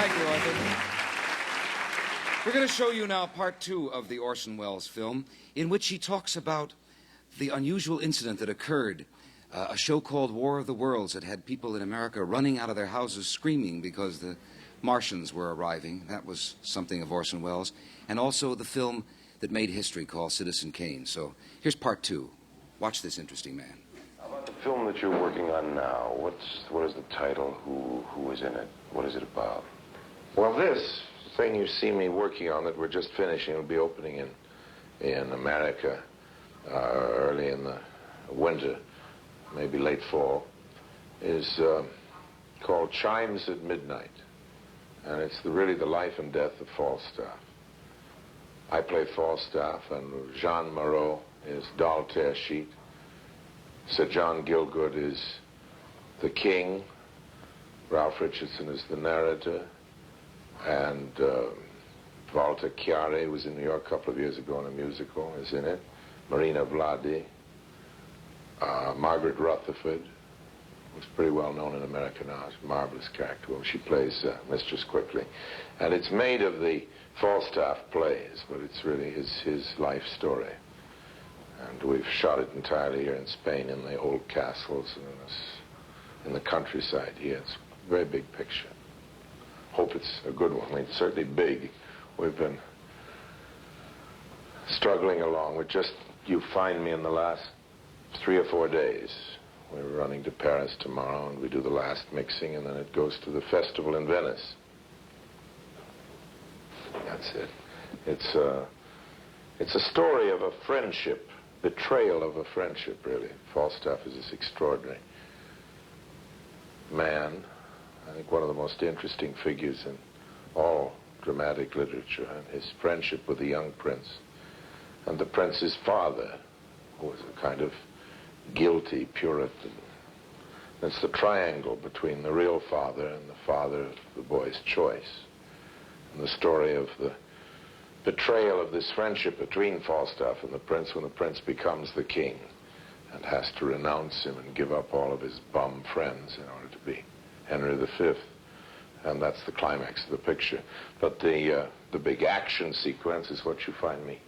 Thank you, Arthur. We're going to show you now part 2 of the Orson Welles film, in which he talks about the unusual incident that occurred, a show called War of the Worlds that had people in America running out of their houses screaming because the Martians were arriving. That was something of Orson Welles. And also the film that made history called Citizen Kane. So here's part 2. Watch this interesting man. How about the film that you're working on now? What is the title? Who is in it? What is it about? Well, this thing you see me working on that we're just finishing, will be opening in America early in the winter, maybe late fall, is called Chimes at Midnight. And it's really the life and death of Falstaff. I play Falstaff, and Jean Moreau is Dal Tersheet. Sir John Gielgud is the king. Ralph Richardson is the narrator. And Walter Chiari, who was in New York a couple of years ago in a musical, is in it. Marina Vladi. Margaret Rutherford, who's pretty well known in America now. She's a marvelous character. Well, she plays Mistress Quickly. And it's made of the Falstaff plays, but it's really his life story. And we've shot it entirely here in Spain in the old castles and in the countryside here. It's a very big picture. Hope it's a good one. I mean, it's certainly big. We've been struggling along with just, you find me in the last 3 or 4 days. We're running to Paris tomorrow, and we do the last mixing, and then it goes to the festival in Venice. That's it. It's a story of a friendship, betrayal of a friendship, really. Falstaff is this extraordinary man. I think one of the most interesting figures in all dramatic literature, and his friendship with the young prince, and the prince's father, who was a kind of guilty Puritan. It's the triangle between the real father and the father of the boy's choice. And the story of the betrayal of this friendship between Falstaff and the prince when the prince becomes the king and has to renounce him and give up all of his bum friends in order to be Henry V. And that's the climax of the picture. But the big action sequence is what you find me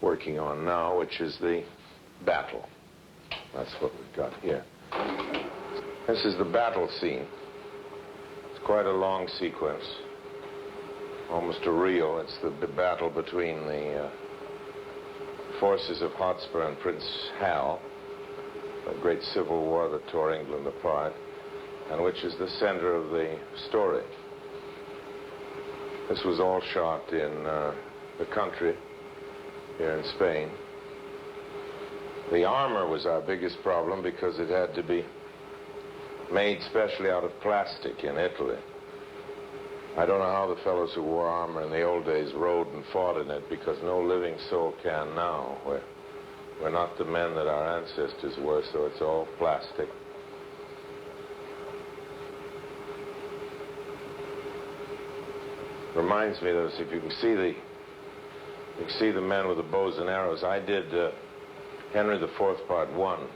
working on now, which is the battle. That's what we've got here. This is the battle scene. It's quite a long sequence, almost a reel. It's the battle between the forces of Hotspur and Prince Hal, a great civil war that tore England apart, and which is the center of the story. This was all shot in the country here in Spain. The armor was our biggest problem because it had to be made specially out of plastic in Italy. I don't know how the fellows who wore armor in the old days rode and fought in it, because no living soul can now. We're not the men that our ancestors were, so it's all plastic. Reminds me that if you can see the men with the bows and arrows. I did Henry IV Part 1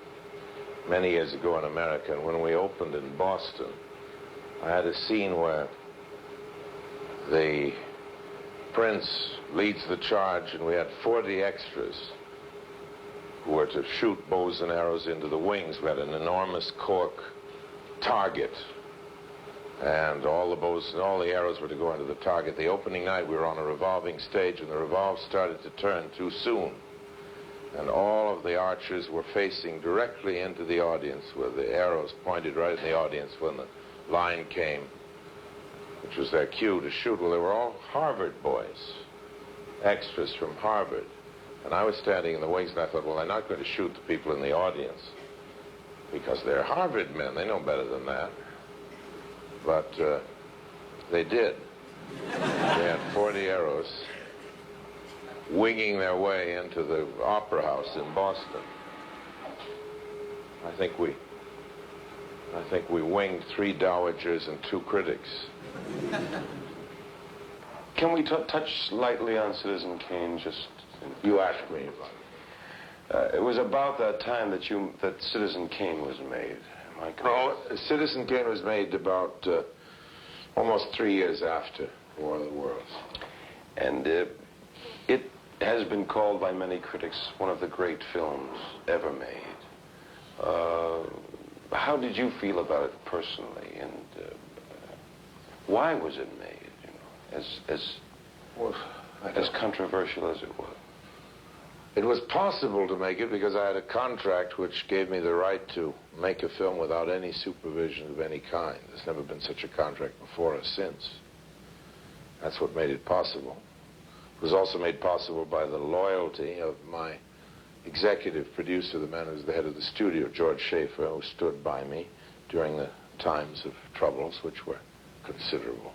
many years ago in America, and when we opened in Boston, I had a scene where the prince leads the charge, and we had 40 extras who were to shoot bows and arrows into the wings. We had an enormous cork target, and all the bows and all the arrows were to go into the target. The opening night, we were on a revolving stage, and the revolve started to turn too soon. And all of the archers were facing directly into the audience, with the arrows pointed right in the audience when the line came, which was their cue to shoot. Well, they were all Harvard boys, extras from Harvard. And I was standing in the wings, and I thought, well, they're not going to shoot the people in the audience, because they're Harvard men. They know better than that. But they did. They had 40 arrows winging their way into the Opera House in Boston. I think we winged 3 dowagers and 2 critics. Can we touch lightly on Citizen Kane? Just You asked me about it. it was about that time that Citizen Kane was made. Am I correct? No, Citizen Kane was made about Almost 3 years after War of the Worlds. And it has been called by many critics one of the great films ever made. How did you feel about it personally, and why was it made? You know, as controversial as it was. It was possible to make it because I had a contract which gave me the right to make a film without any supervision of any kind. There's never been such a contract before or since. That's what made it possible. It was also made possible by the loyalty of my executive producer, the man who's the head of the studio, George Schaefer, who stood by me during the times of troubles, which were considerable.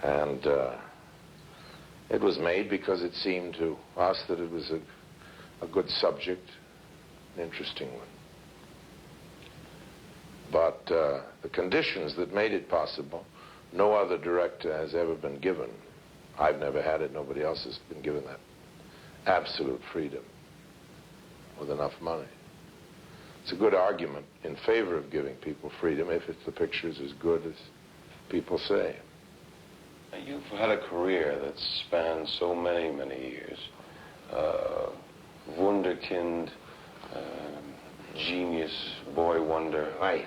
And it was made because it seemed to us that it was a good subject, an interesting one. But the conditions that made it possible, no other director has ever been given. I've never had it. Nobody else has been given that absolute freedom with enough money. It's a good argument in favor of giving people freedom if the picture's as good as people say. You've had a career that spans so many, many years. Wunderkind, genius, boy wonder. Aye.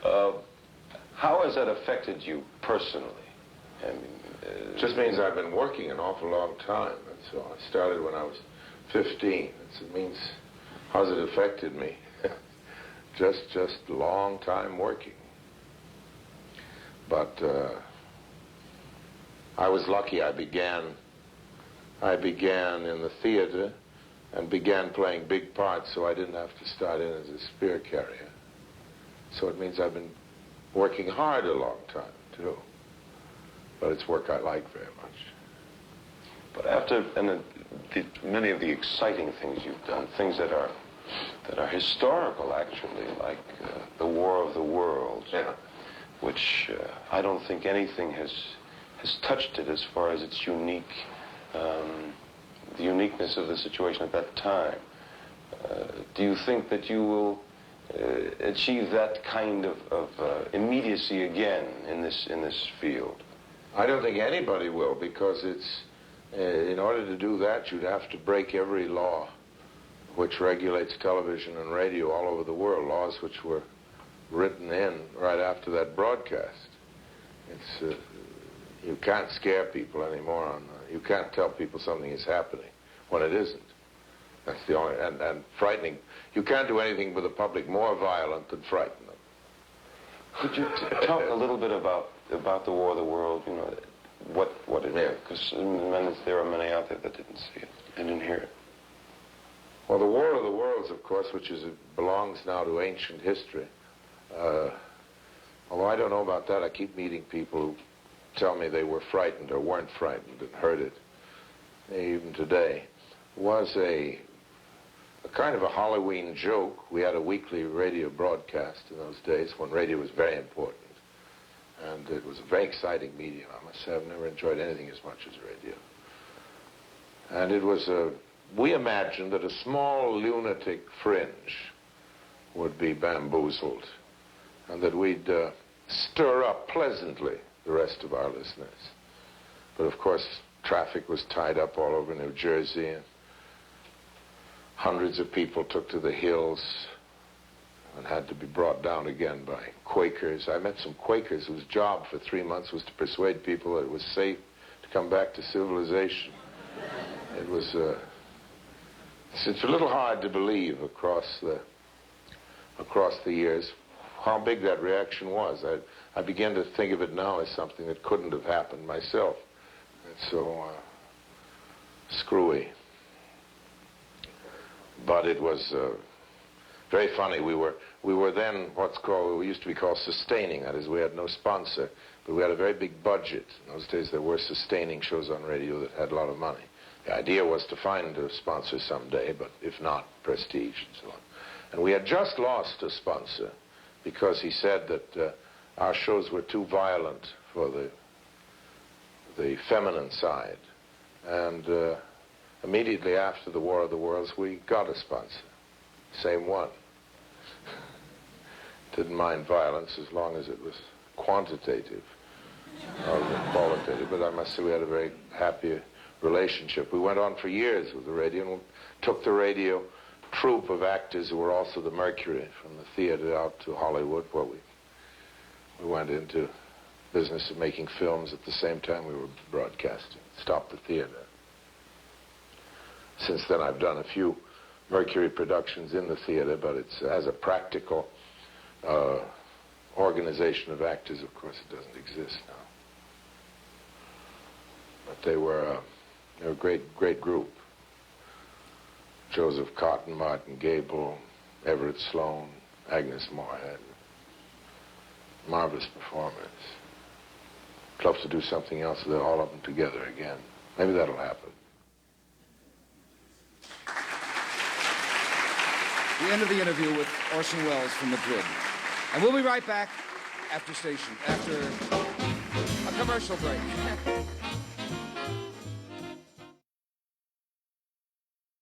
How has that affected you personally? I mean, It just means I've been working an awful long time. And so I started when I was 15. It means, how's it affected me? just a long time working. But I was lucky. I began in the theater and began playing big parts, so I didn't have to start in as a spear carrier. So it means I've been working hard a long time, too. But it's work I like very much. But after many of the exciting things you've done, things that are historical, actually, like the War of the Worlds, Yeah. which I don't think anything has touched it as far as its the uniqueness of the situation at that time. Do you think that you will achieve that kind of immediacy again in this field? I don't think anybody will, because it's in order to do that, you'd have to break every law which regulates television and radio all over the world, laws which were written in right after that broadcast. It's you can't scare people anymore. You can't tell people something is happening when it isn't. That's the only, and frightening. You can't do anything with the public more violent than frighten them. Could you talk a little bit about the War of the World? You know, what it is, because there are many out there that didn't see it and didn't hear it. Well, the War of the Worlds, of course, which belongs now to ancient history. Although I don't know about that, I keep meeting people who tell me they were frightened or weren't frightened and heard it, even today. Was a kind of a Halloween joke. We had a weekly radio broadcast in those days when radio was very important. And it was a very exciting medium, I must say. I've never enjoyed anything as much as radio. And it was we imagined that a small lunatic fringe would be bamboozled and that we'd stir up pleasantly the rest of our listeners. But of course, traffic was tied up all over New Jersey, and hundreds of people took to the hills and had to be brought down again by Quakers. I met some Quakers whose job for 3 months was to persuade people that it was safe to come back to civilization. It was, it's a little hard to believe across the years how big that reaction was. I begin to think of it now as something that couldn't have happened myself. It's so screwy. But it was very funny. We were then we used to be called sustaining. That is, we had no sponsor, but we had a very big budget. In those days, there were sustaining shows on radio that had a lot of money. The idea was to find a sponsor someday, but if not, prestige and so on. And we had just lost a sponsor because he said that our shows were too violent for the feminine side. And immediately after the War of the Worlds, we got a sponsor. Same one. didn't mind violence as long as it was quantitative rather than qualitative. But I must say we had a very happy relationship. We went on for years with the radio and took the radio troupe of actors who were also the Mercury from the theater out to Hollywood, where we went into business of making films at the same time we were broadcasting. Stopped the theater. Since then I've done a few Mercury productions in the theater, but it's as a practical organization of actors, of course, it doesn't exist now. But they were a great group. Joseph Cotton, Martin Gable, Everett Sloane, Agnes Moorehead. Marvelous performers. I'd love to do something else with all of them together again. Maybe that'll happen. The end of the interview with Orson Welles from Madrid. And we'll be right back after a commercial break.